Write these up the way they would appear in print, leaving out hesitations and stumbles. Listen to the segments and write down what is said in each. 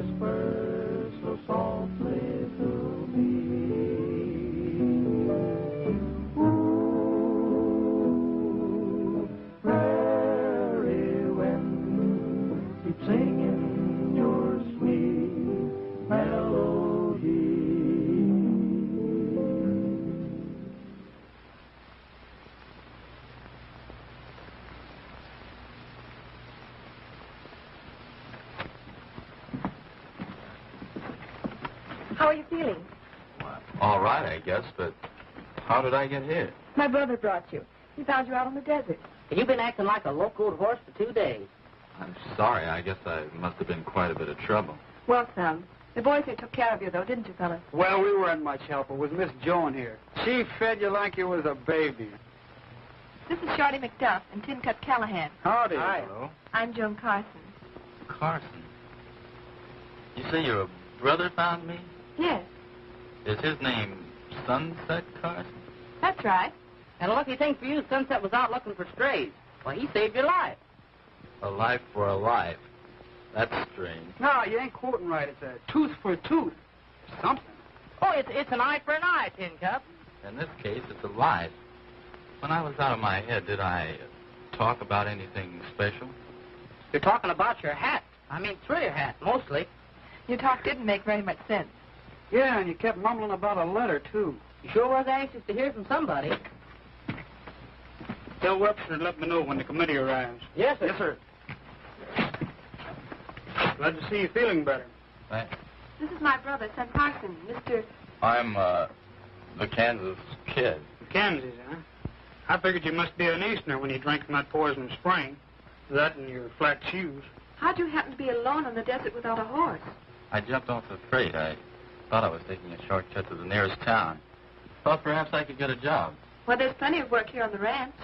whispers so softly to me. Ooh, prairie wind, keep singing your sweet melody. How are you feeling? Well, all right, I guess, but how did I get here? My brother brought you. He found you out on the desert. You've been acting like a locoed horse for 2 days. I'm sorry. I guess I must have been quite a bit of trouble. Well, Sam, the boys here took care of you, though, didn't you, fellas? Well, we weren't much help. It was Miss Joan here. She fed you like you was a baby. This is Shorty McDuff and Tin Cup Callahan. Howdy. Hi. Hello? I'm Joan Carson. Carson. You say your brother found me? Yes, Is his name Sunset Carson? that's right. And a lucky thing for you, Sunset was out looking for strays. Well, he saved your life. A life for a life. That's strange. No, you ain't quoting right. It's a tooth for a tooth. Something. Oh, it's an eye for an eye, Tin Cup. In this case, it's a life. When I was out of my head, did I talk about anything special? You're talking about your hat. I mean, through your hat, mostly. Your talk didn't make very much sense. Yeah, and you kept mumbling about a letter, too. You sure was anxious to hear from somebody. Tell Webster to let me know when the committee arrives. Yes, sir. Yes, sir. Glad to see you feeling better. Thanks. This is my brother, son Carson, Mr. I'm, the Kansas kid. Kansas, huh? I figured you must be an Easterner when you drank from that poison spring. That and your flat shoes. How'd you happen to be alone in the desert without a horse? I jumped off the freight. I thought I was taking a shortcut to the nearest town. Thought perhaps I could get a job. Well, there's plenty of work here on the ranch.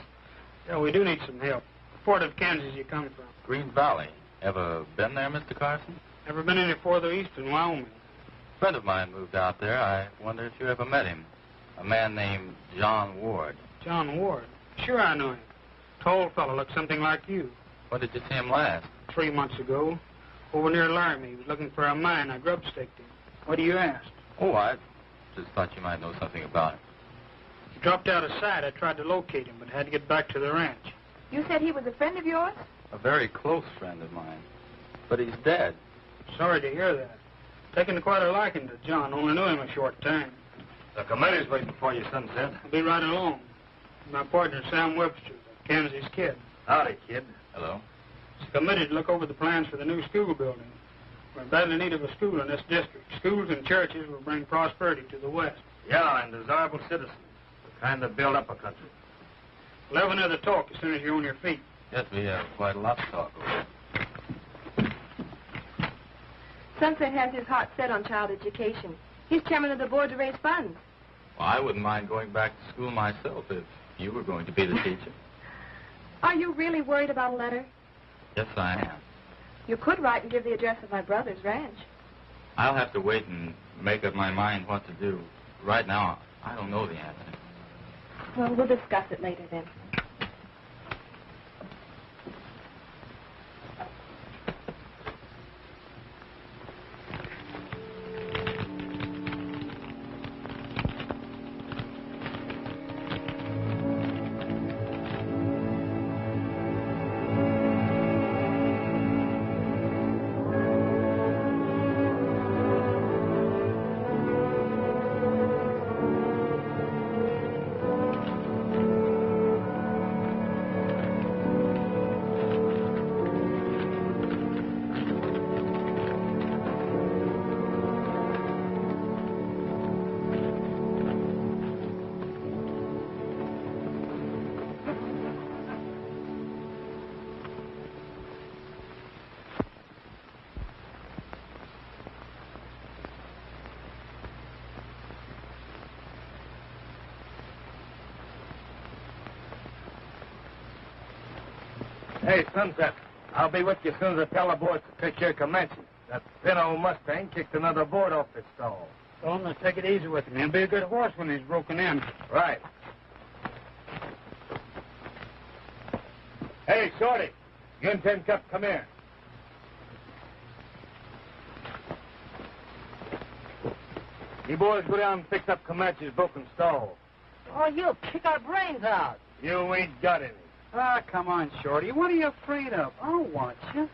Yeah, we do need some help. What part of Kansas you come from? Green Valley. Ever been there, Mr. Carson? Ever been any further east in Wyoming? A friend of mine moved out there. I wonder if you ever met him. A man named John Ward. John Ward. Sure I know him. Tall fellow, looks something like you. When did you see him last? 3 months ago. Over near Laramie. He was looking for a mine. I grub staked him. What do you ask? Oh, I just thought you might know something about it. He dropped out of sight. I tried to locate him, but had to get back to the ranch. You said he was a friend of yours? A very close friend of mine. But he's dead. Sorry to hear that. Taken quite a liking to John. Only knew him a short time. The committee's waiting for you, Sunset. I'll be right along. My partner, Sam Webster, the Kansas kid. Howdy, kid. Hello? He's committed to look over the plans for the new school building. We're in badly need of a school in this district. Schools and churches will bring prosperity to the West. Yeah, and desirable citizens. The kind that build up a country. We'll have another talk as soon as you're on your feet. Yes, we have quite a lot to talk about. Sunset has his heart set on child education. He's chairman of the board to raise funds. Well, I wouldn't mind going back to school myself if you were going to be the teacher. Are you really worried about a letter? Yes, I am. You could write and give the address of my brother's ranch. I'll have to wait and make up my mind what to do. Right now, I don't know the answer. Well, we'll discuss it later then. Hey, Sunset. I'll be with you as soon as I tell the boys to take care of Comanche. That thin old Mustang kicked another board off its stall. Don't let's take it easy with him. He'll be a good horse when he's broken in. Right. Hey, Shorty. You and Tin Cup, come here. You boys go down and fix up Comanche's broken stall. Oh, you'll kick our brains out. You ain't got any. Ah, come on, Shorty. What are you afraid of? I'll watch you.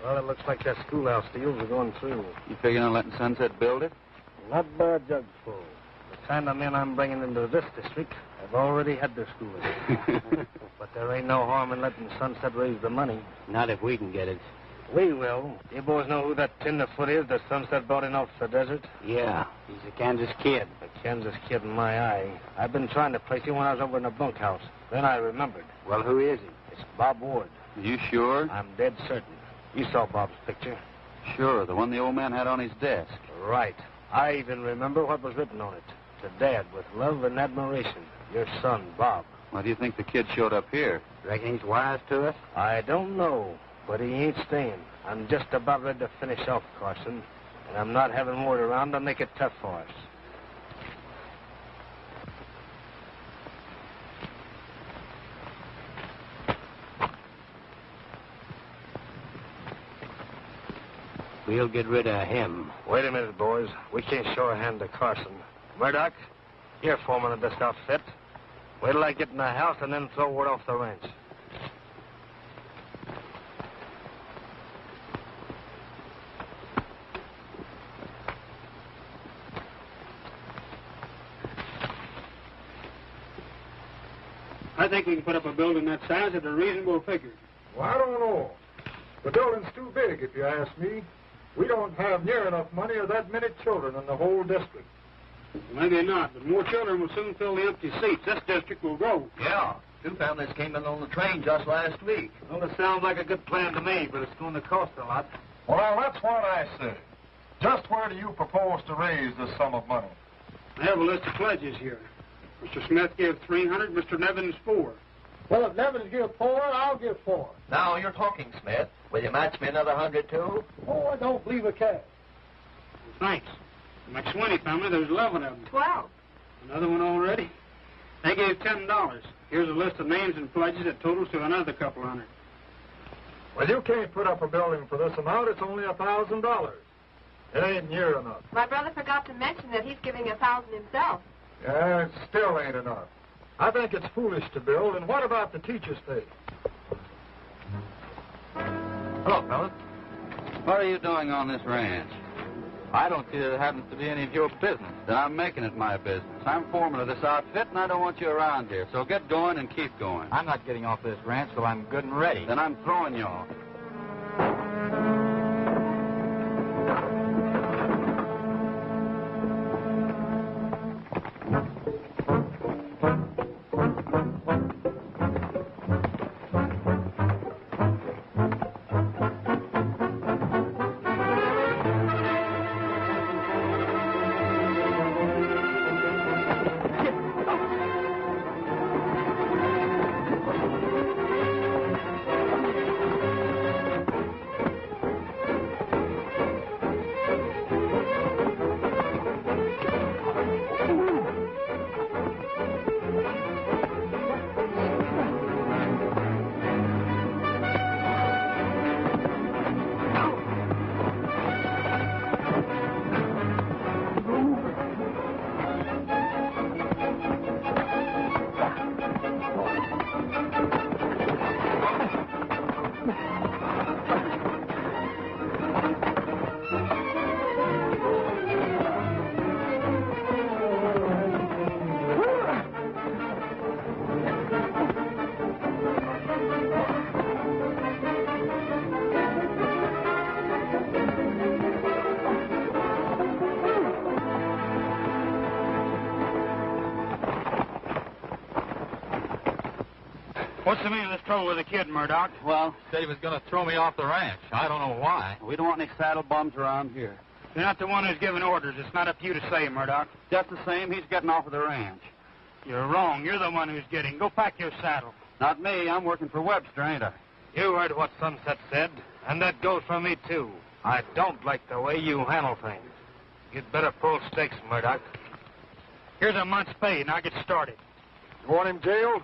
Well, it looks like that schoolhouse deals are going through. You figuring on letting Sunset build it? Not by a jugful. The kind of men I'm bringing into this district have already had their schooling. But there ain't no harm in letting Sunset raise the money. Not if we can get it. We will. You boys know who that tenderfoot is that Sunset brought in off the desert? Yeah, he's a Kansas kid. A Kansas kid in my eye. I've been trying to place him when I was over in the bunkhouse. Then I remembered. Well, who is he? It's Bob Ward. You sure? I'm dead certain. You saw Bob's picture. Sure, the one the old man had on his desk. Right. I even remember what was written on it. To Dad, with love and admiration. Your son, Bob. Why do you think the kid showed up here? Reckon he's wise to us? I don't know, but he ain't staying. I'm just about ready to finish off Carson, and I'm not having Ward around to make it tough for us. We'll get rid of him. Wait a minute, boys. We can't show a hand to Carson. Murdock, you're foreman of this outfit. Wait till I get in the house and then throw Ward off the ranch. I think we can put up a building that size at a reasonable figure. Well, I don't know. The building's too big, if you ask me. We don't have near enough money or that many children in the whole district. Maybe not, but more children will soon fill the empty seats. This district will grow. Yeah. 2 families came in on the train just last week. Well, it sounds like a good plan to me, but it's going to cost a lot. Well, that's what I say. Just where do you propose to raise this sum of money? I have a list of pledges here. Mr. Smith gave $300, Mr. Nevins $4. Well, if Nevins give 4, I'll give 4. Now you're talking, Smith. Will you match me another 100 too? Oh, I don't believe a cash. Thanks. The McSwinney family, there's 11 of them. 12. Another one already? They gave $10. Here's a list of names and pledges that totals to another couple hundred. Well, you can't put up a building for this amount. It's only $1,000. It ain't near enough. My brother forgot to mention that he's giving 1,000 himself. Yeah, it still ain't enough. I think it's foolish to build. And what about the teacher's pay? Hello, fellas. What are you doing on this ranch? I don't see that it happens to be any of your business. Then I'm making it my business. I'm foreman of this outfit, and I don't want you around here. So get going and keep going. I'm not getting off this ranch till I'm good and ready. Then I'm throwing you off. What's the meaning of this trouble with the kid, Murdock? Well, said he was going to throw me off the ranch. I don't know why. We don't want any saddle bums around here. You're not the one who's giving orders. It's not up to you to say, Murdock. Just the same, he's getting off of the ranch. You're wrong. You're the one who's getting. Go pack your saddle. Not me. I'm working for Webster, ain't I? You heard what Sunset said, and that goes for me, too. I don't like the way you handle things. You'd better pull stakes, Murdock. Here's a month's pay, and I'll get started. You want him jailed?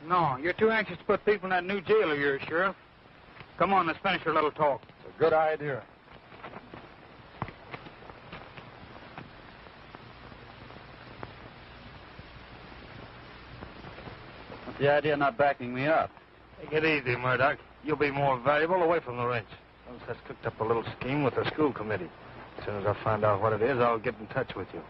No, you're too anxious to put people in that new jail of yours, Sheriff. Come on, let's finish our little talk. It's a good idea. What's the idea of not backing me up? Take it easy, Murdock. You'll be more valuable away from the ranch. Sunset's cooked up a little scheme with the school committee. As soon as I find out what it is, I'll get in touch with you.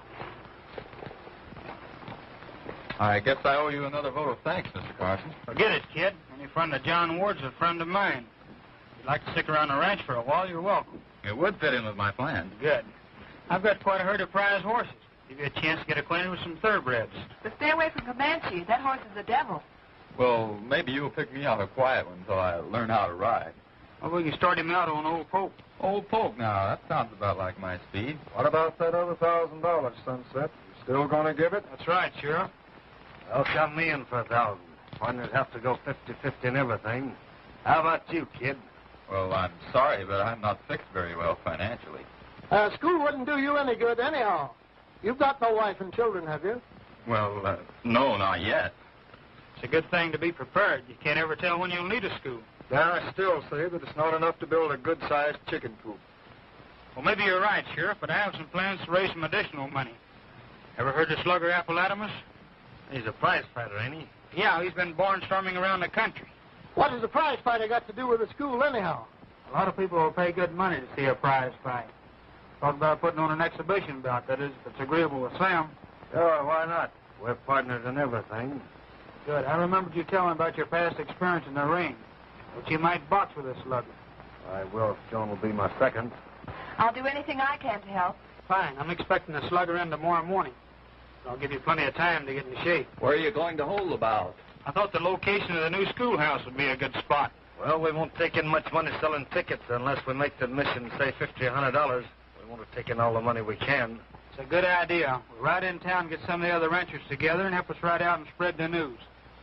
I guess I owe you another vote of thanks, Mr. Carson. Forget it, kid. Any friend of John Ward's a friend of mine. If you'd like to stick around the ranch for a while, you're welcome. It would fit in with my plan. Good. I've got quite a herd of prize horses. Give you a chance to get acquainted with some thoroughbreds. But stay away from Comanche. That horse is the devil. Well, maybe you'll pick me out a quiet one until I learn how to ride. Well, we can start him out on Old Pope. Old Pope, now, that sounds about like my speed. What about that other $1,000, Sunset? You still going to give it? That's right, Sheriff. They'll count me in for 1,000. Partners have to go 50-50 in everything. How about you, kid? Well, I'm sorry, but I'm not fixed very well financially. School wouldn't do you any good anyhow. You've got no wife and children, have you? Well, no, not yet. It's a good thing to be prepared. You can't ever tell when you'll need a school. Then I still say that it's not enough to build a good-sized chicken coop. Well, maybe you're right, Sheriff, but I have some plans to raise some additional money. Ever heard of Slugger Appalatimus? He's a prize fighter, ain't he? Yeah, he's been barnstorming around the country. What has a prize fighter got to do with the school anyhow? A lot of people will pay good money to see a prize fight. Talk about putting on an exhibition bout, that is, if it's agreeable with Sam. Sure, why not? We're partners in everything. Good. I remembered you telling about your past experience in the ring. But you might box with a slugger. I will if Joan will be my second. I'll do anything I can to help. Fine. I'm expecting the slugger in tomorrow morning. I'll give you plenty of time to get into shape. Where are you going to hold the bout? I thought the location of the new schoolhouse would be a good spot. Well, we won't take in much money selling tickets unless we make the admission, say, $50 or $100. We want to take in all the money we can. It's a good idea. We'll ride in town, get some of the other ranchers together, and help us ride out and spread the news.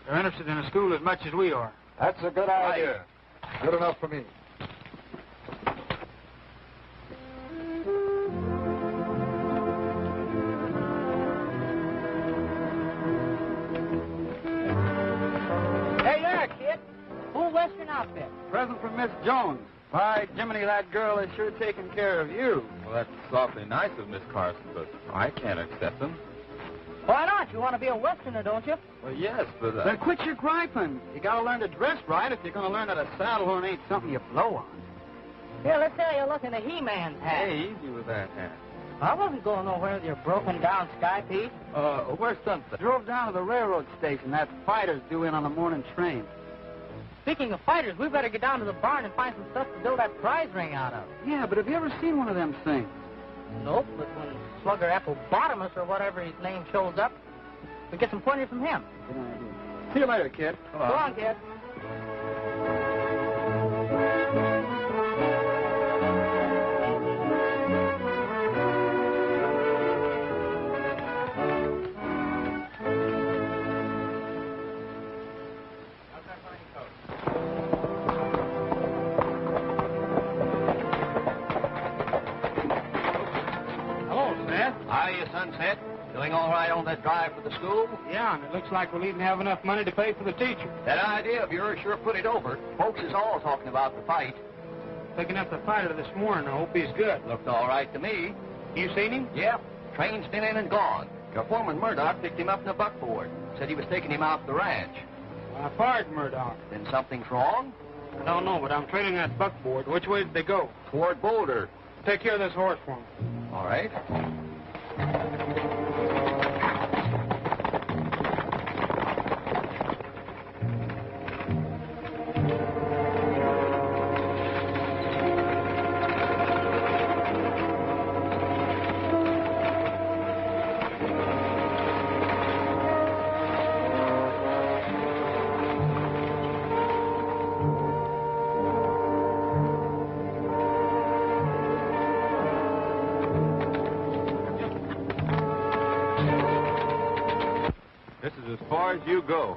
They're interested in the school as much as we are. That's a good idea. Good enough for me. Hey there, kid. Full Western outfit. Present from Miss Jones. Why, Jiminy, that girl is sure taking care of you. Well, that's awfully nice of Miss Carson, but I can't accept them. Why not? You want to be a Westerner, don't you? Well, yes, but... Then quit your griping. You gotta learn to dress right if you're gonna learn that a saddle horn ain't something you blow on. Here, let's say you look in a He-Man's hat. Hey, easy with that hat. I wasn't going nowhere with your broken-down sky piece. Where's Sunset? Drove down to the railroad station. That fighter's due in on the morning train. Speaking of fighters, we better get down to the barn and find some stuff to build that prize ring out of. Yeah, but have you ever seen one of them things? Nope, but when Slugger Appalatimus or whatever his name shows up, we get some pointers from him. Good idea. See you later, kid. Go on, kid. Hello, Smith. How are you, Sunset? Doing all right on that drive for the school? Yeah, and it looks like we'll even have enough money to pay for the teacher. That idea of yours sure put it over. Folks is all talking about the fight. Picking up the fighter this morning. I hope he's good. Looked all right to me. You seen him? Yep. Train's been in and gone. Your foreman, Murdock, picked him up in a buckboard. Said he was taking him out the ranch. I fired Murdock. Then something's wrong? I don't know, but I'm trailing that buckboard. Which way did they go? Toward Boulder. Take care of this horse for me. All right. This is as far as you go.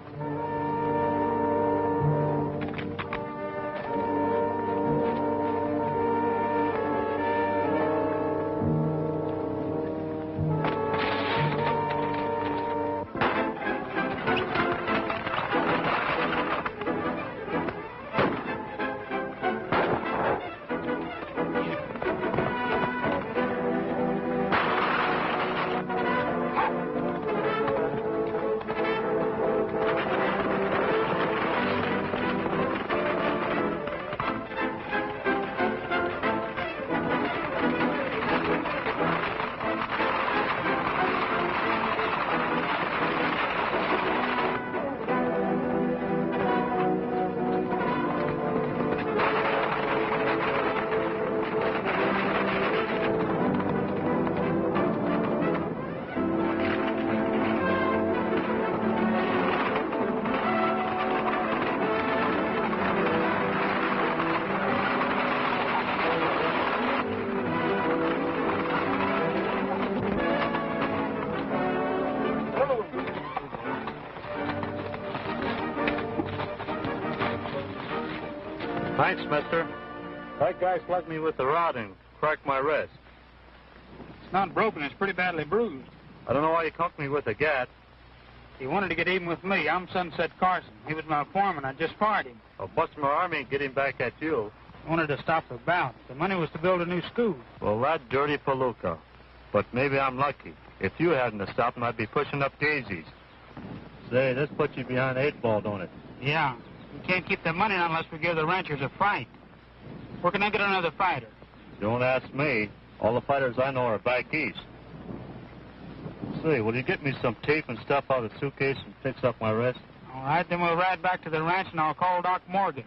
Thanks, mister. That guy slugged me with the rod and cracked my wrist. It's not broken. It's pretty badly bruised. I don't know why he conked me with a gat. He wanted to get even with me. I'm Sunset Carson. He was my foreman. I just fired him. I'll bust my army and get him back at you. I wanted to stop the bout. The money was to build a new school. Well, that dirty palooka. But maybe I'm lucky. If you hadn't have stopped him, I'd be pushing up daisies. Say, this puts you behind the 8 ball, don't it? Yeah. We can't keep the money unless we give the ranchers a fight. Where can I get another fighter? Don't ask me. All the fighters I know are back east. Say, will you get me some tape and stuff out of the suitcase and fix up my wrist? All right, then we'll ride back to the ranch and I'll call Doc Morgan.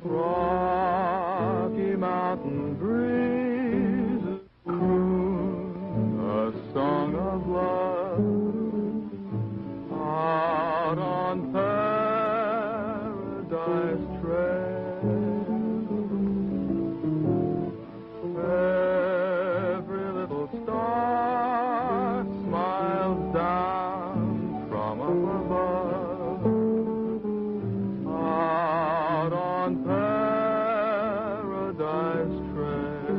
Rocky Mountain breezes croon a song of love out on Paradise Trail. Every little star smiles down from up above out on Paradise Trail.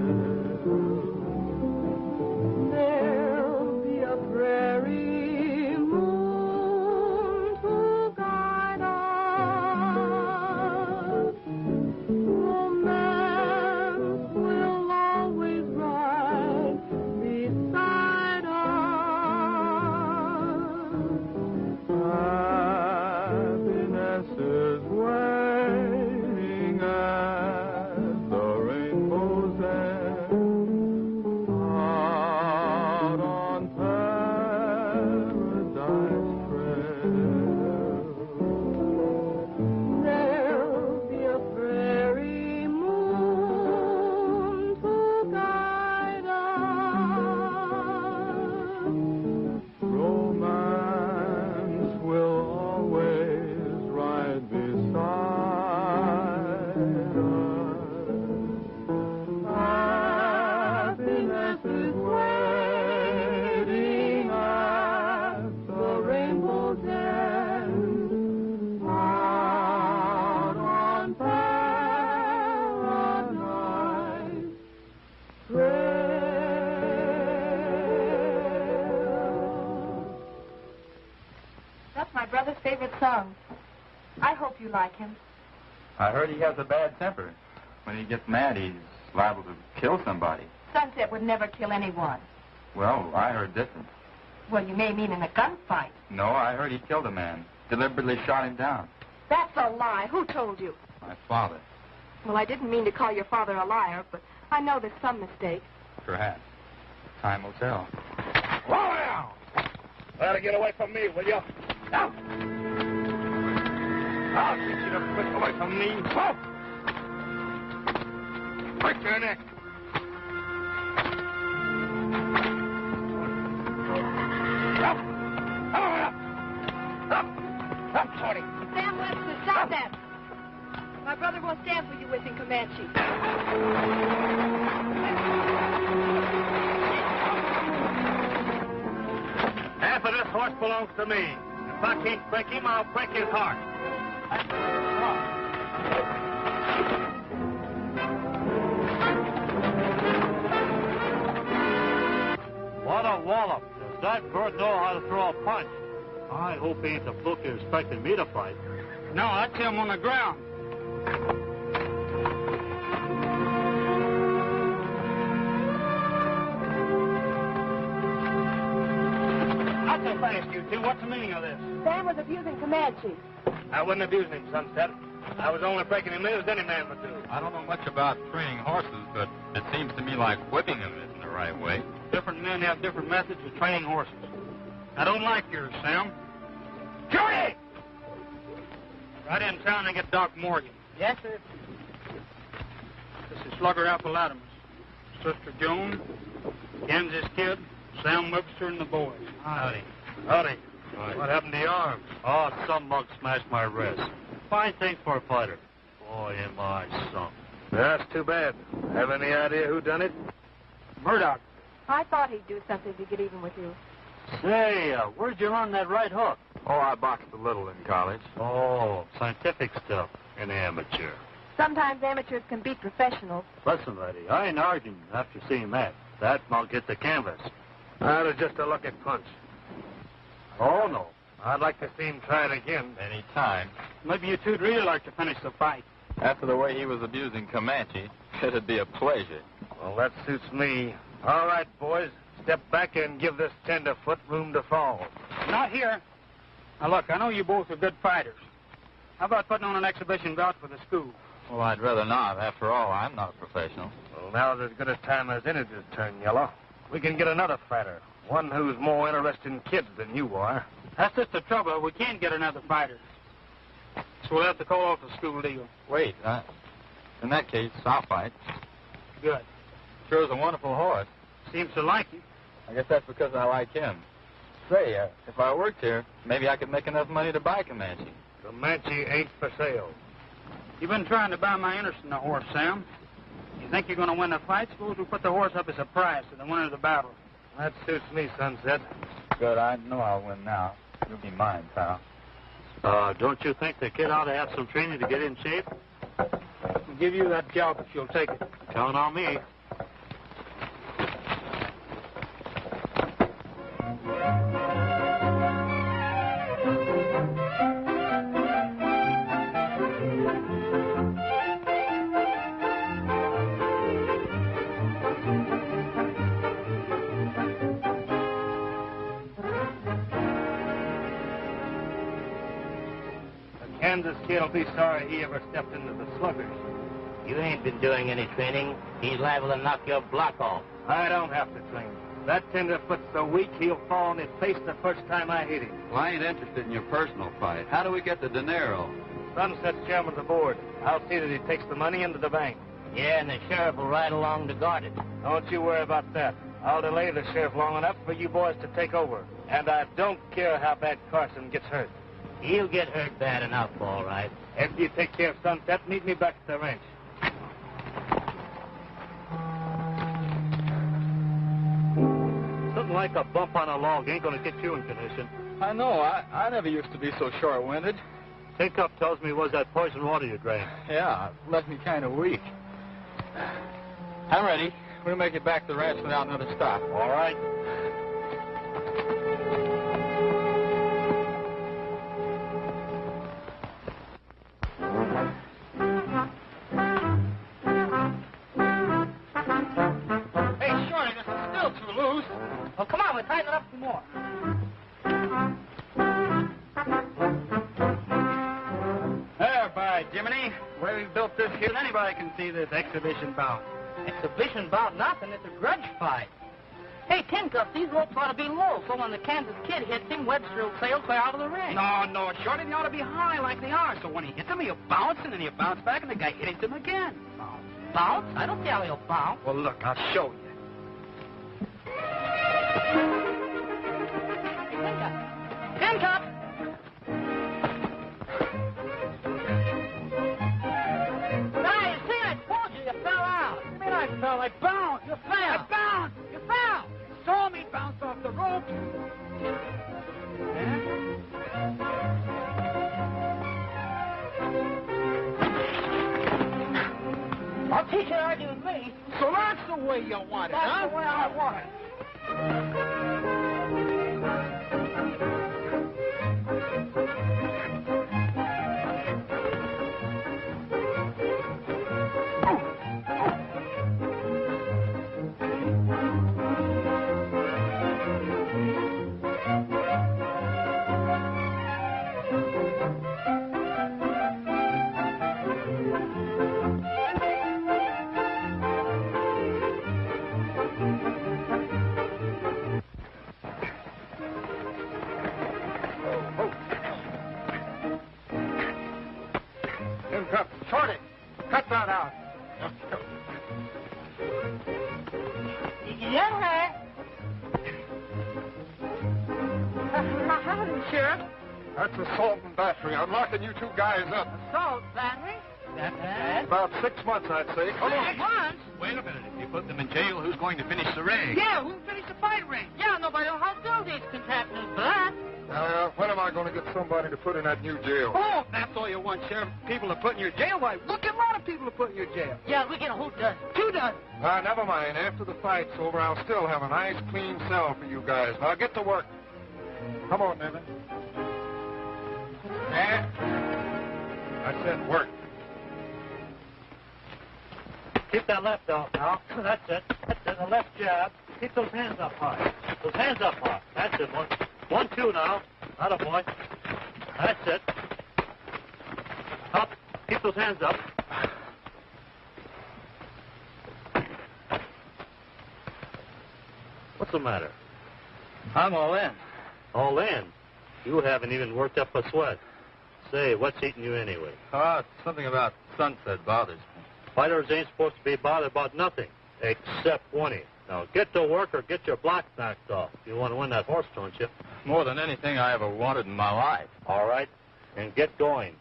There'll be a prairie moon to guide us. Romance will always ride beside us. Happiness is waiting at the rainbow's end out on Paradise Trail. There'll be a prairie moon to guide us. Romance will always ride beside us. Happiness is waiting at the rainbow's end out on Paradise Trail. That's my brother's favorite song. I hope you like him. I heard he has a bad temper. When he gets mad, he's liable to kill somebody. Sunset would never kill anyone. Well, I heard different. Well, you may mean in a gunfight. No, I heard he killed a man. Deliberately shot him down. That's a lie. Who told you? My father. Well, I didn't mean to call your father a liar, but I know there's some mistake. Perhaps. Time will tell. Whoa now! Try to get away from me, will you? Now! I'll teach you to quit away from me. Whoa! Break your neck. Up! Up! Up, Shorty! Sam Webster, stop that. My brother won't stand for you whipping Comanche. Half of this horse belongs to me. If I can't break him, I'll break his heart. What a wallop. Does that bird know how to throw a punch? I hope he ain't the fluke you're expecting me to fight. No, that's him on the ground. Not so fast, you two. What's the meaning of this? Sam was abusing Comanche. I wasn't abusing him, Sunset. I was only breaking him in as any man would do. I don't know much about training horses, but it seems to me like whipping them isn't the right way. Different men have different methods of training horses. I don't like yours, Sam. Johnny! Right in town and get Doc Morgan. Yes, sir. This is Slugger Appalachians. Sister Joan, Kansas Kid, Sam Webster, and the boys. Howdy. Howdy. What happened to your arm? Oh, some mug smashed my wrist. Fine thing for a fighter. Boy, am I sunk. That's too bad. Have any idea who done it? Murdock. I thought he'd do something to get even with you. Say, where'd you learn that right hook? Oh, I boxed a little in college. Oh, scientific stuff. An amateur. Sometimes amateurs can beat professionals. Listen, lady, I ain't arguing after seeing that. That and I'll get the canvas. That was just a lucky punch. Oh, no. I'd like to see him try it again. Any time. Maybe you two'd really like to finish the fight. After the way he was abusing Comanche, it'd be a pleasure. Well, that suits me. All right, boys. Step back and give this tenderfoot room to fall. Not here. Now, look, I know you both are good fighters. How about putting on an exhibition bout for the school? Well, I'd rather not. After all, I'm not a professional. Well, now's as good a time as any to turn yellow. We can get another fighter. One who's more interested in kids than you are. That's just the trouble. We can't get another fighter. So we'll have to call off the school deal. Wait, in that case, I'll fight. Good. Sure is a wonderful horse. Seems to like you. I guess that's because I like him. Say, if I worked here, maybe I could make enough money to buy Comanche. Comanche ain't for sale. You've been trying to buy my interest in the horse, Sam. You think you're going to win the fight? Suppose we put the horse up as a prize to the winner of the battle. That suits me, Sunset. Good, I know I'll win now. You'll be mine, pal. Don't you think the kid ought to have some training to get in shape? I'll give you that job if you'll take it. Count on me. Kansas kid'll be sorry he ever stepped into the sluggers. You ain't been doing any training. He's liable to knock your block off. I don't have to train. That tenderfoot's so weak, he'll fall on his face the first time I hit him. Well, I ain't interested in your personal fight. How do we get the dinero? Sunset's chairman of the board. I'll see that he takes the money into the bank. Yeah, and the sheriff will ride along to guard it. Don't you worry about that. I'll delay the sheriff long enough for you boys to take over. And I don't care how bad Carson gets hurt. He'll get hurt bad enough, all right. After you take care of Sunset, meet me back at the ranch. Something like a bump on a log ain't gonna get you in condition. I know. I never used to be so short-winded. Think up tells me it was that poison water you drank. Yeah, it left me kind of weak. I'm ready. We'll make it back to the ranch without another stop. All right. Well, come on, we'll tighten it up some more. There, by Jiminy. The way we built this here, anybody can see this exhibition bout. Exhibition bout nothing. It's a grudge fight. Hey, Tin Cup, these ropes ought to be low, so when the Kansas kid hits him, Webster will sail clear out of the ring. No, Shorty, they ought to be high like they are, so when he hits him, he'll bounce, and then he'll bounce back, and the guy hits him again. Bounce? I don't see how he'll bounce. Well, look, I'll show you. Tin Cup! Now, you see, I told you, you fell out. What do you mean I fell? I bounced. You fell. I bounced. You fell. You saw me bounce off the rope. I'll teach you to argue with me. So that's the way you want it, That's huh? the way I want it. Shorty, cut that out. Yeah. Howdy, Sheriff. That's assault and battery. I'm locking you two guys up. Assault, battery? that bad. About 6 months, I'd say. Come on. 6 months? Wait a minute. If you put them in jail, who's going to finish the ring? Yeah, who'll finish the fight ring? Yeah, nobody will how guilty can happen for that. When am I going to get somebody to put in that new jail? Oh, that's all you want, Sheriff. People to put in your jail. Why, look at a lot of people to put in your jail. Yeah, we get a who does. 2 dozen. Never mind. After the fight's over, I'll still have a nice, clean cell for you guys. Now get to work. Come on, Nevin. I said work. Keep that left off now. That's it. That's it. The left jab. Keep those hands up high. Those hands up high. That's it. 1, 2 now. Atta boy. That's it. Up. Keep those hands up. What's the matter? I'm all in. All in? You haven't even worked up a sweat. Say, what's eating you anyway? Something about Sunset bothers me. Fighters ain't supposed to be bothered about nothing, except winning. Now, get to work or get your block knocked off. You want to win that horse, don't you? More than anything I ever wanted in my life. All right, and get going.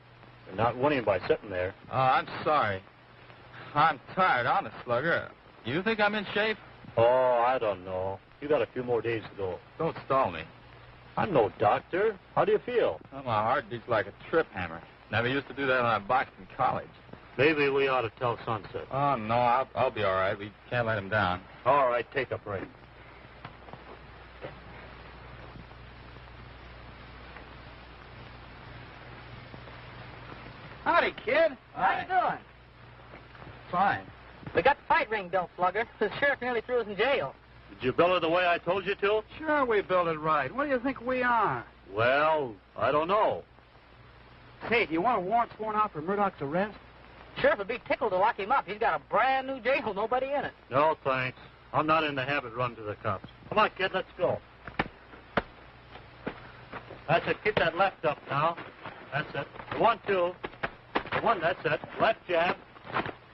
You're not winning by sitting there. I'm sorry. I'm tired, honest, Slugger. You think I'm in shape? Oh, I don't know. You got a few more days to go. Don't stall me. I'm no doctor. How do you feel? Well, my heart beats like a trip hammer. Never used to do that when I boxed in college. Maybe we ought to tell Sunset. Oh, no, I'll be all right. We can't let him down. All right, take a break. Howdy, kid. How you doing? Fine. We got the fight ring built, Slugger. The sheriff nearly threw us in jail. Did you build it the way I told you to? Sure, we built it right. What do you think we are? Well, I don't know. Say, do you want a warrant sworn out for Murdock's arrest? Sheriff would be tickled to lock him up. He's got a brand new jail, nobody in it. No, thanks. I'm not in the habit of running to the cops. Come on, kid, let's go. That's it. Keep that left up now. That's it. The 1, 2. The 1, that's it. Left jab.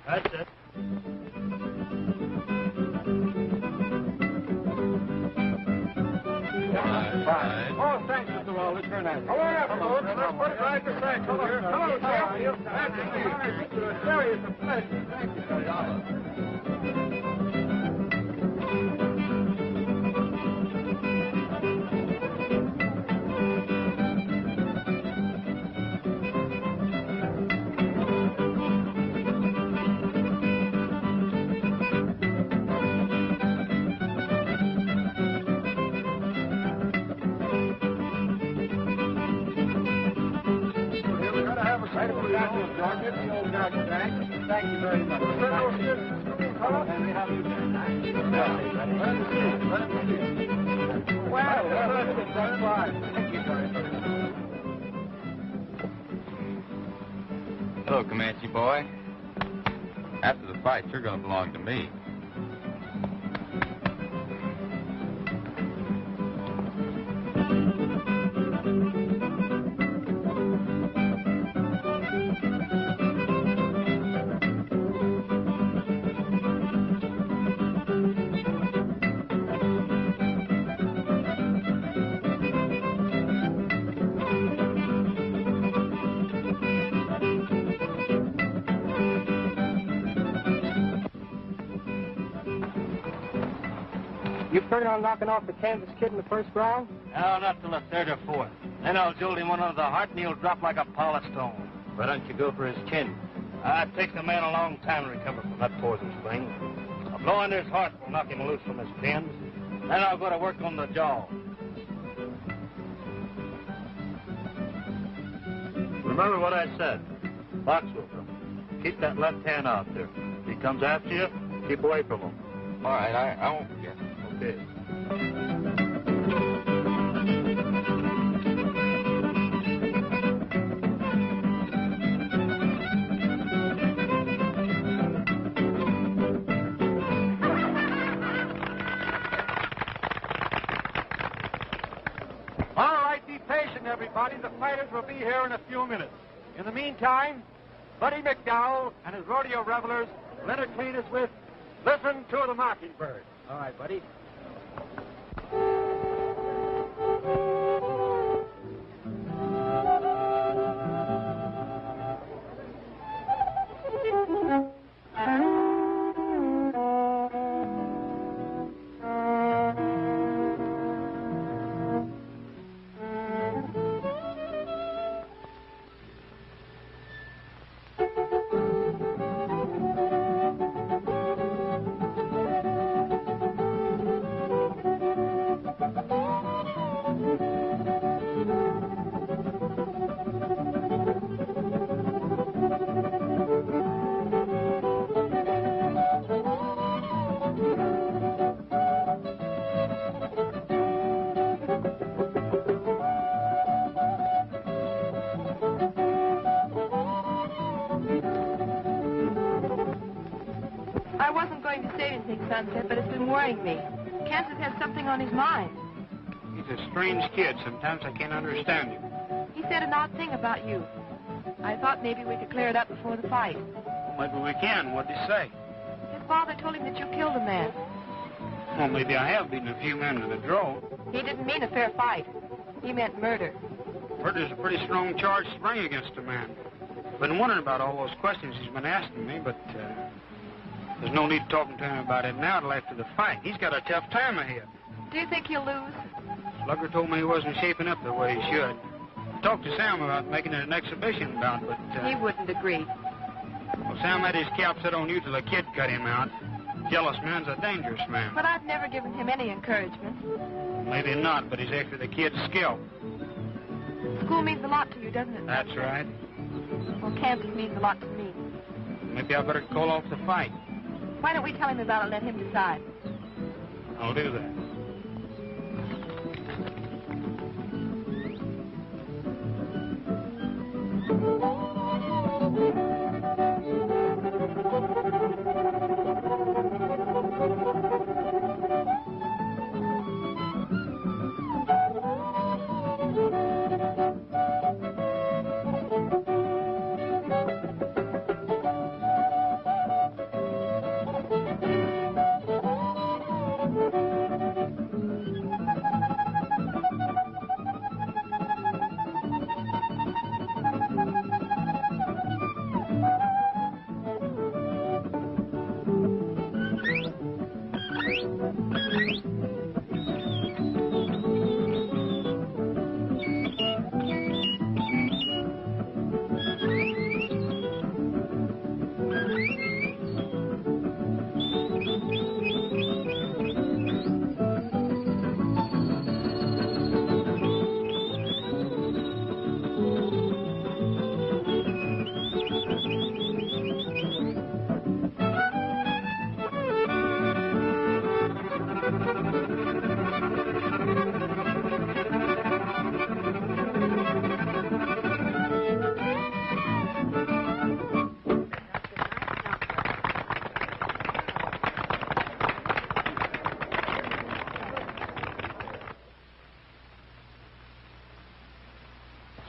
That's it. Fine. Oh, thanks, Mr. Walters. Very nice. Come on up, folks. Let's put it right this way. Come on, Sheriff. That's it. Serious and pleasure. Thank you, Thank you very much. Well, that's fine. Thank you very much. Hello, Comanche boy. After the fight, you're going to belong to me. You figuring on knocking off the Kansas kid in the first round? No, not till the 3rd or 4th. Then I'll jolt him one under the heart and he'll drop like a polished stone. Why don't you go for his chin? It takes a man a long time to recover from that poison spring. A blow under his heart will knock him loose from his pins. Then I'll go to work on the jaw. Remember what I said. Box with him. Keep that left hand out there. If he comes after you, keep away from him. All right, I won't forget. Okay. All right, be patient, everybody. The fighters will be here in a few minutes. In the meantime, Buddy McDowell and his rodeo revelers will entertain us with Listen to the Mockingbird. All right, buddy. Sunset, but it's been worrying me. Kansas has something on his mind. He's a strange kid. Sometimes I can't understand him. He said an odd thing about you. I thought maybe we could clear it up before the fight. Maybe we can. What'd he say? His father told him that you killed a man. Well, maybe I have beaten a few men to the draw. He didn't mean a fair fight. He meant murder. Murder's a pretty strong charge to bring against a man. Been wondering about all those questions he's been asking me, but there's no need talking to him about it now till after the fight. He's got a tough time ahead. Do you think he'll lose? Slugger told me he wasn't shaping up the way he should. I talked to Sam about making it an exhibition bout, but... He wouldn't agree. Well, Sam had his cap set on you till the kid cut him out. Jealous man's a dangerous man. But I've never given him any encouragement. Maybe not, but he's after the kid's skill. School means a lot to you, doesn't it? That's right. Well, Kansas means a lot to me. Maybe I better call off the fight. Why don't we tell him about it and let him decide? I'll do that.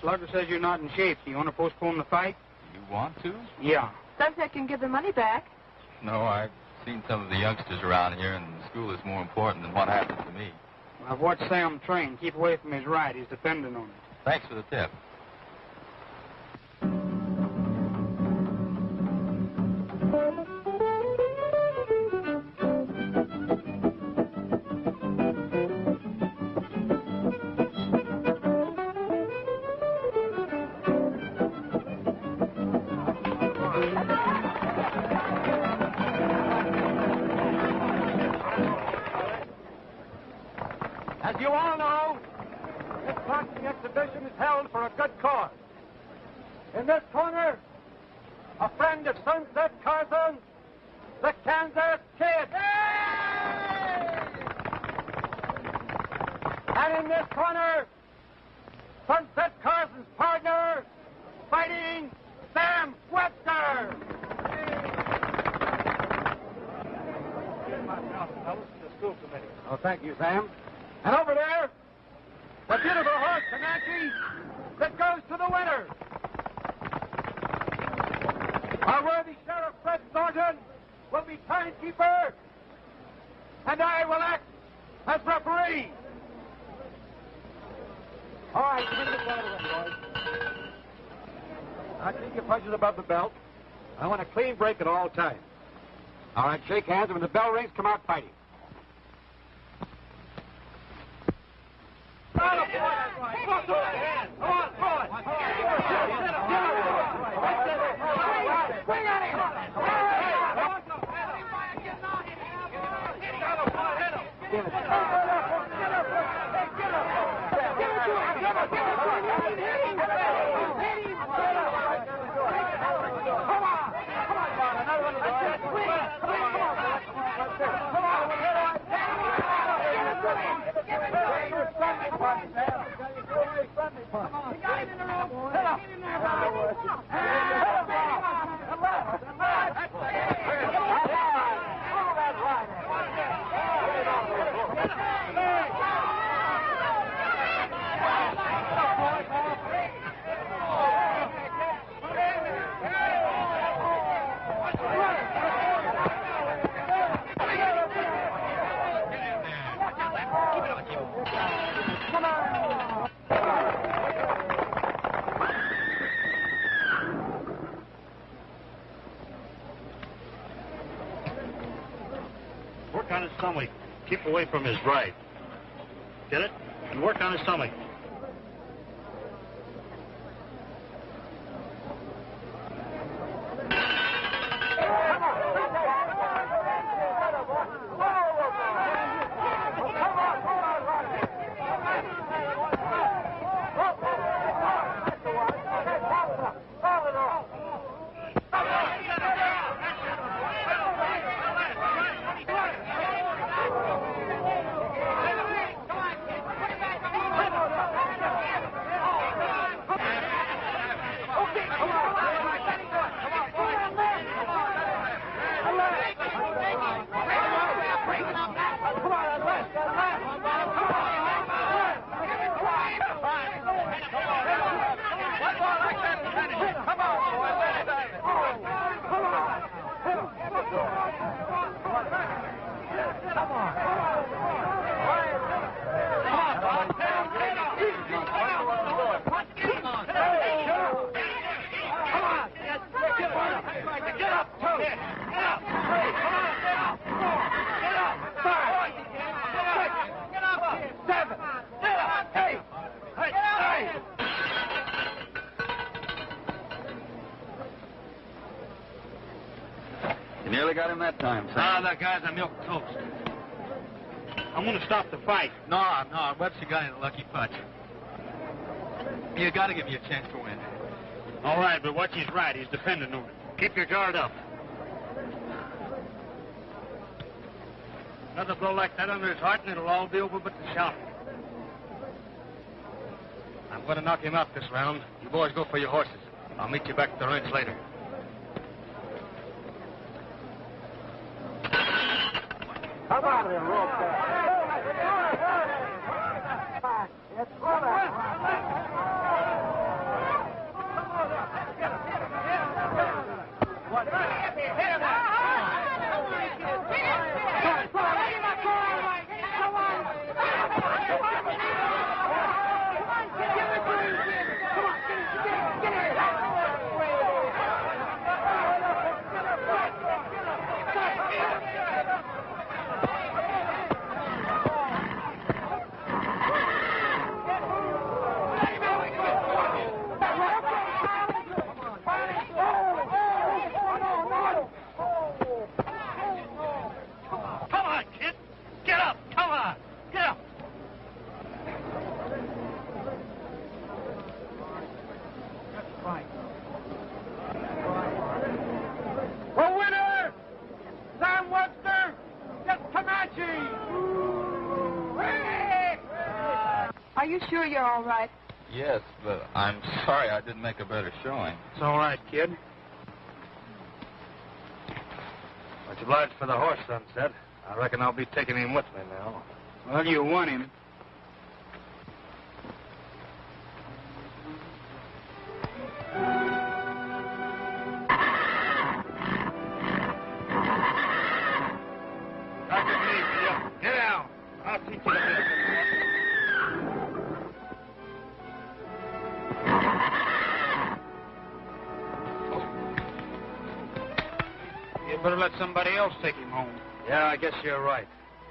Slugger says you're not in shape. Do you want to postpone the fight? You want to? Yeah. Sunset can give the money back. No, I've seen some of the youngsters around here, and school is more important than what happens to me. Well, I've watched Sam train. Keep away from his right. He's dependent on it. Thanks for the tip. As you all know, this boxing exhibition is held for a good cause. In this corner, a friend of Sunset Carson, the Kansas Kid. And in this corner, Sunset Carson's partner, fighting Sam Webster. Oh, thank you, Sam. And over there, the beautiful horse, Comanche, that goes to the winner. Our worthy Sheriff Fred Norton will be timekeeper, and I will act as referee. All right, you get that away, boys. Now, keep your punches above the belt. I want a clean break at all times. All right, shake hands, and when the bell rings, come out fighting. his stomach. Keep away from his right. Get it? And work on his stomach. You nearly got him that time, Sam. Ah, that guy's a milk toast. I'm going to stop the fight. No, Webster got in a lucky punch. You got to give me a chance to win. All right, but watch his right. He's dependent on it. Keep your guard up. Another blow like that under his heart, and it'll all be over but the shot. I'm going to knock him out this round. You boys go for your horses. I'll meet you back at the ranch later. Come on, there, rope there. It's Are you sure you're all right? Yes, but I'm sorry I didn't make a better showing. It's all right, kid. Much obliged for the horse, Sunset. I reckon I'll be taking him with me now. Well, you won him. Get down. I'll teach you the business. You better let somebody else take him home. Yeah, I guess you're right.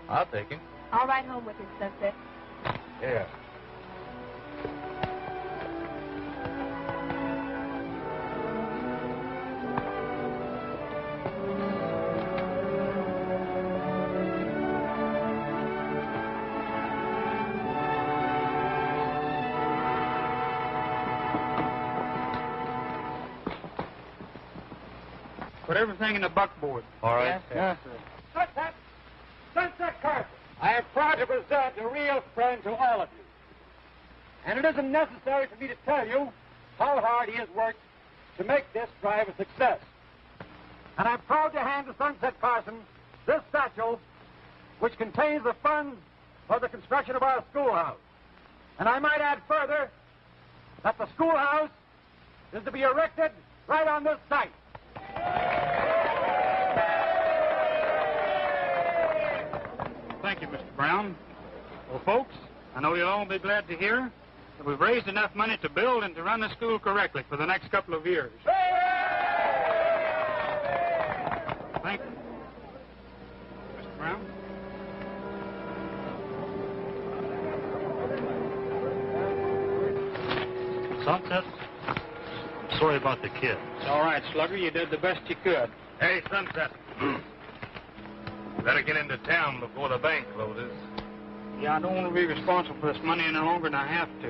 I'll take him. I'll ride home with him, Sunset. Yeah. Put everything in the buckboard. All right. Yes, sir. Sunset Carson, I am proud to present a real friend to all of you. And it isn't necessary for me to tell you how hard he has worked to make this drive a success. And I'm proud to hand to Sunset Carson this satchel, which contains the funds for the construction of our schoolhouse. And I might add further that the schoolhouse is to be erected right on this site. Thank you, Mr. Brown. Well, folks, I know you'll all be glad to hear that we've raised enough money to build and to run the school correctly for the next couple of years. Thank you. Mr. Brown? Sunset, I'm sorry about the kid. It's all right, Slugger. You did the best you could. Hey, Sunset. Better get into town before the bank closes. Yeah, I don't want to be responsible for this money any longer than I have to.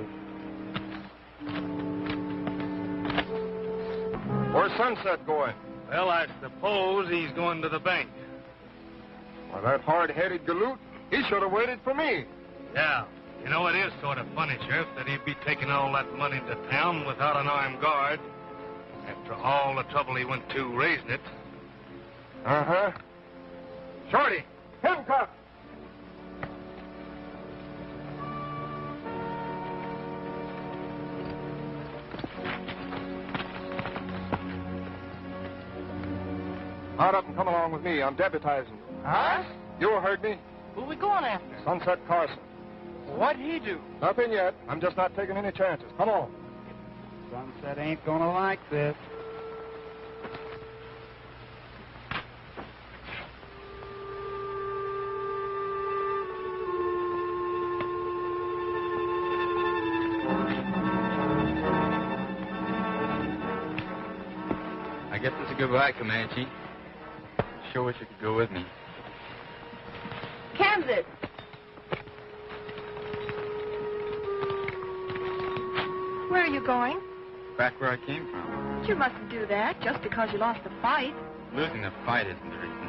Where's Sunset going? Well, I suppose he's going to the bank. Well, that hard-headed galoot, he should have waited for me. Yeah. You know, it is sort of funny, Sheriff, that he'd be taking all that money to town without an armed guard after all the trouble he went to raising it. Uh-huh. Shorty, handcuff! Mount up and come along with me. I'm deputizing. Huh? You heard me. Who are we going after? Sunset Carson. What'd he do? Nothing yet. I'm just not taking any chances. Come on. Sunset ain't gonna like this. I guess it's a goodbye, Comanche. Sure wish you could go with me. Kansas. Where are you going? Back where I came from. But you mustn't do that just because you lost the fight. Losing the fight isn't the reason.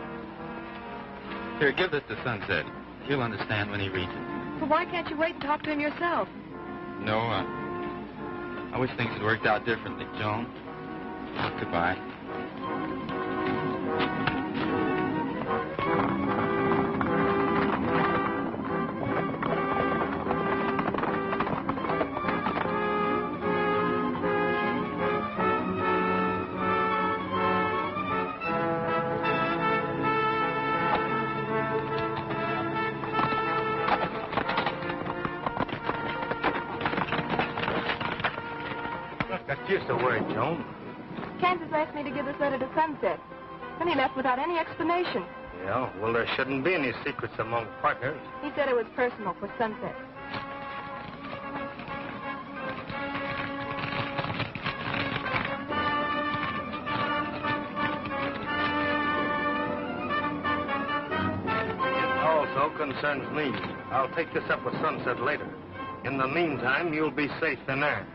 Here, give this to Sunset. He'll understand when he reads it. But why can't you wait and talk to him yourself? No, I wish things had worked out differently, Joan. Goodbye. That's just a word, Joan. Kansas asked me to give this letter to Sunset. Then he left without any explanation. Yeah, well, there shouldn't be any secrets among partners. He said it was personal for Sunset. It also concerns me. I'll take this up with Sunset later. In the meantime, you'll be safe in there.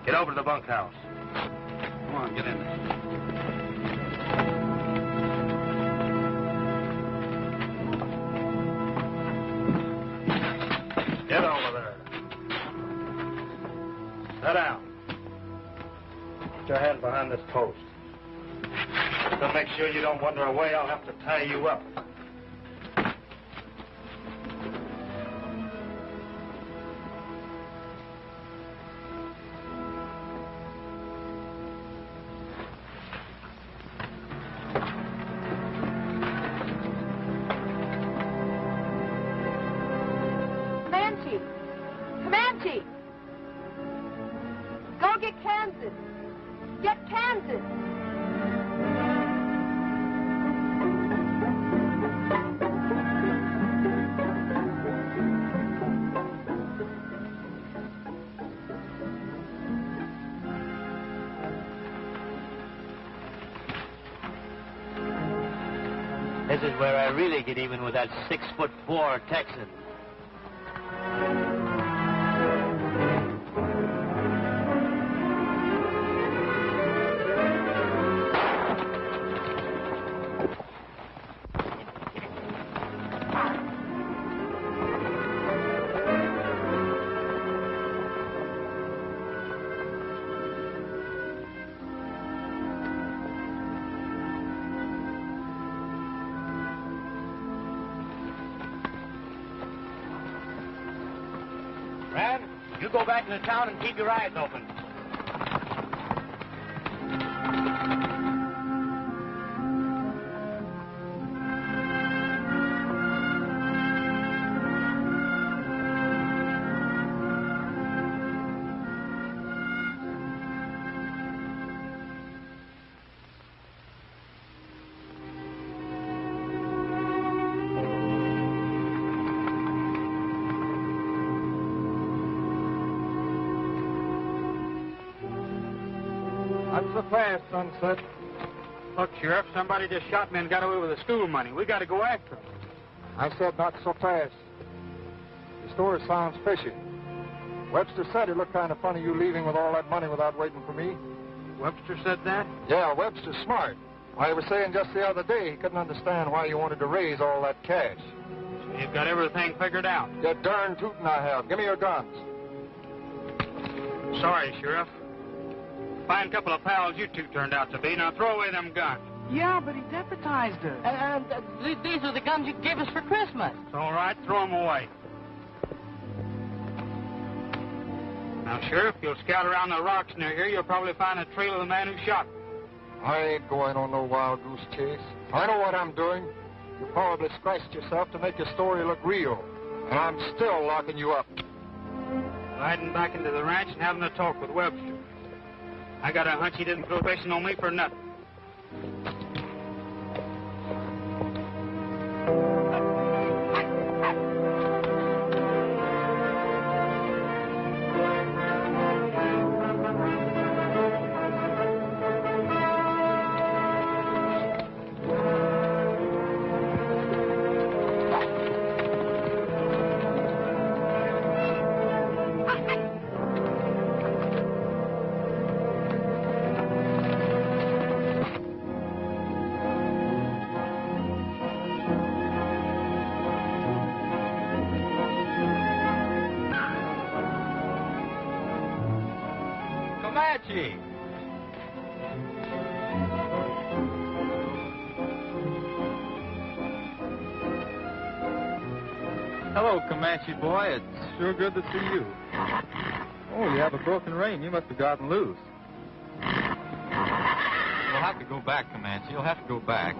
Get over to the bunkhouse. Come on, get in there. Get over there. Sit down. Put your hand behind this post. To make sure you don't wander away, I'll have to tie you up. Comanche! Go get Kansas! Get Kansas! This is where I really get even with that 6'4" Texan. You go back into town and keep your eyes open. Not so fast, Sunset. Look, Sheriff, somebody just shot me and got away with the school money. We got to go after him. I said not so fast. The story sounds fishy. Webster said it looked kind of funny you leaving with all that money without waiting for me. Webster said that? Yeah, Webster's smart. Why, he was saying just the other day he couldn't understand why you wanted to raise all that cash. So you've got everything figured out. You're darn tootin' I have. Give me your guns. Sorry, Sheriff. Fine couple of pals you two turned out to be. Now throw away them guns. Yeah, but he deputized her. And these are the guns you gave us for Christmas. It's all right. Throw them away. Now, Sheriff, you'll scout around the rocks near here. You'll probably find a trail of the man who shot me. I ain't going on no wild goose chase. I know what I'm doing. You probably scratched yourself to make your story look real. And I'm still locking you up. Riding back into the ranch and having a talk with Webster. I got a hunch he didn't throw fishing on me for nothing. Hello, Comanche boy. It's sure good to see you. Oh, you have a broken rein. You must have gotten loose. You'll have to go back, Comanche. You'll have to go back.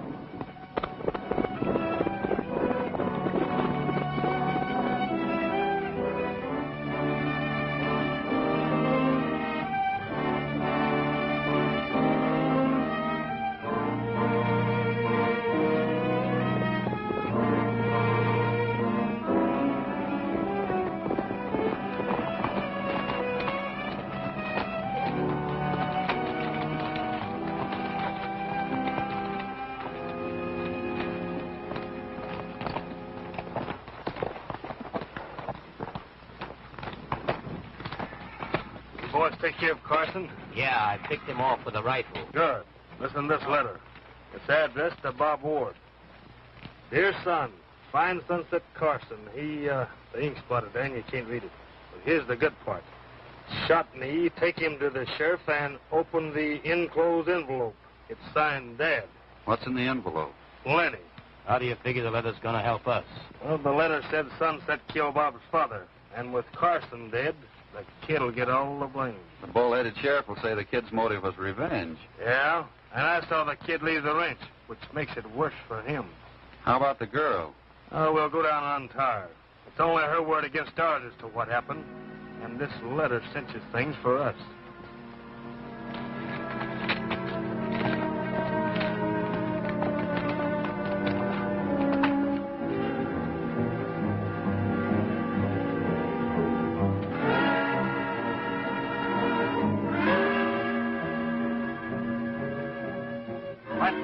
Take care of Carson? Yeah, I picked him off with a rifle. Good. Listen to this letter. It's addressed to Bob Ward. Dear son, find Sunset Carson. The ink spotted there and you can't read it. But here's the good part. Shot me, take him to the sheriff and open the enclosed envelope. It's signed Dad. What's in the envelope? Plenty. How do you figure the letter's going to help us? Well, the letter said Sunset killed Bob's father. And with Carson dead, the kid'll get all the blame. The bull-headed sheriff will say the kid's motive was revenge. Yeah, and I saw the kid leave the ranch, which makes it worse for him. How about the girl? Oh, we'll go down on Tar. It's only her word against ours as to what happened. And this letter cinches things for us.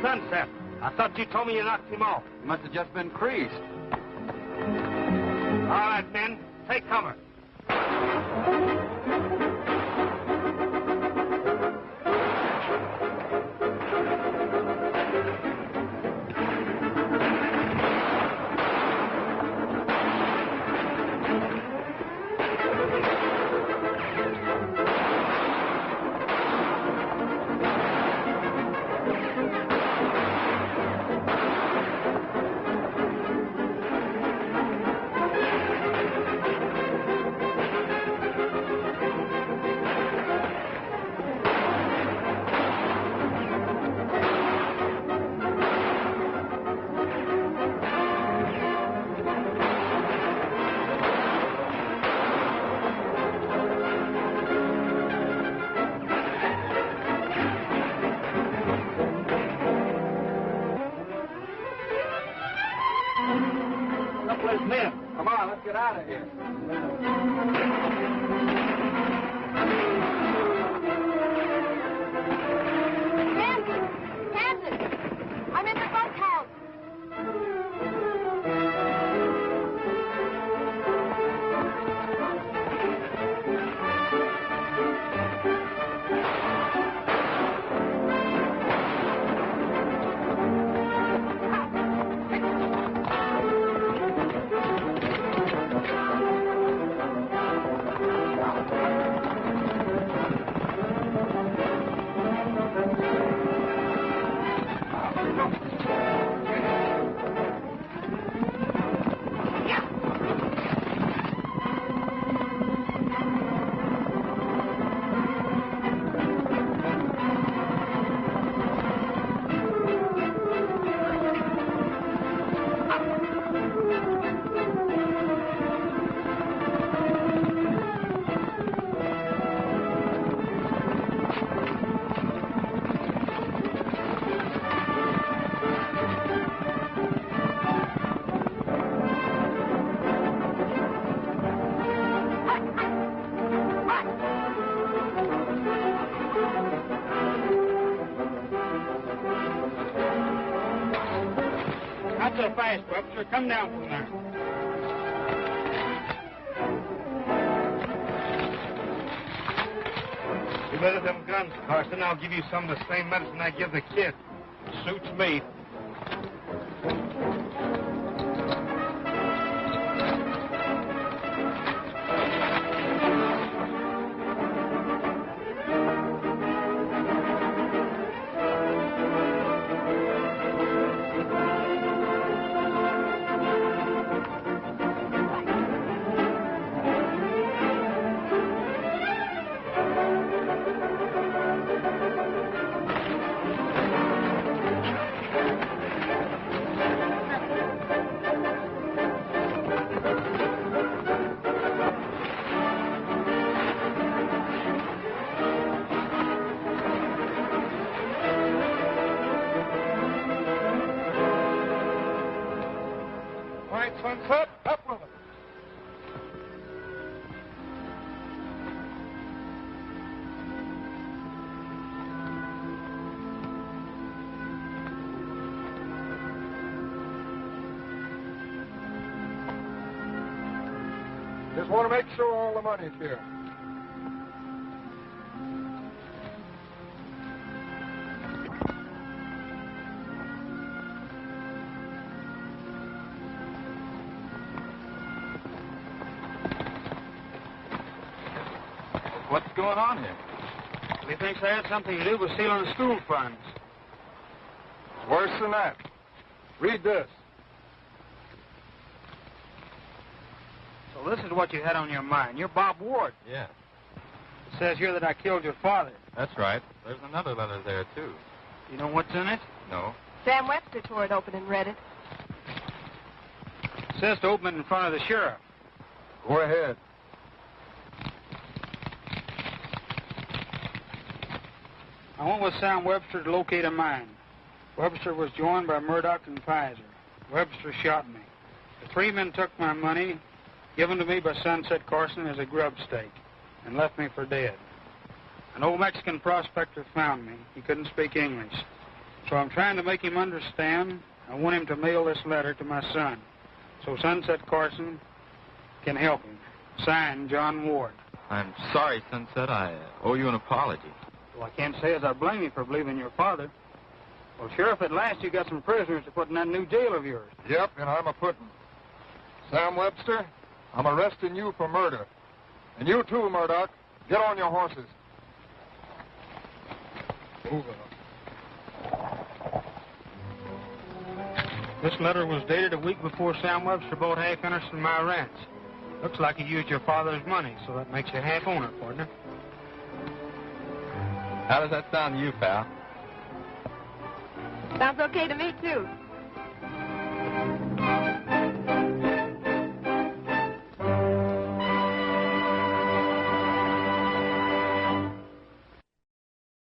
Sunset. I thought you told me you knocked him off. He must have just been creased. All right, men. Take cover. Men, come on, let's get out of here. so fast, Webster. Come down from there. You better them guns, Carson. I'll give you some of the same medicine I give the kid. Suits me. Sunset, up with it. Just want to make sure all the money's here. What's going on here? He thinks I had something to do with stealing the school funds. It's worse than that. Read this. So this is what you had on your mind. You're Bob Ward. Yeah, It says here that I killed your father. that's right. There's another letter there, too. You know what's in it? No. Sam Webster tore it open and read it. It says to open it in front of the sheriff. Go ahead. I went with Sam Webster to locate a mine. Webster was joined by Murdock and Pizor. Webster shot me. The three men took my money, given to me by Sunset Carson as a grub stake, and left me for dead. An old Mexican prospector found me. He couldn't speak English. So I'm trying to make him understand. I want him to mail this letter to my son, so Sunset Carson can help him. Signed, John Ward. I'm sorry, Sunset. I owe you an apology. Well, I can't say as I blame you for believing your father. Well, Sheriff, at last you got some prisoners to put in that new jail of yours. Yep, and I'm a-putting. Sam Webster, I'm arresting you for murder. And you too, Murdock. Get on your horses. Move it. This letter was dated a week before Sam Webster bought half interest in my ranch. Looks like he used your father's money, so that makes you half owner, partner. How does that sound to you, pal? Sounds okay to me, too.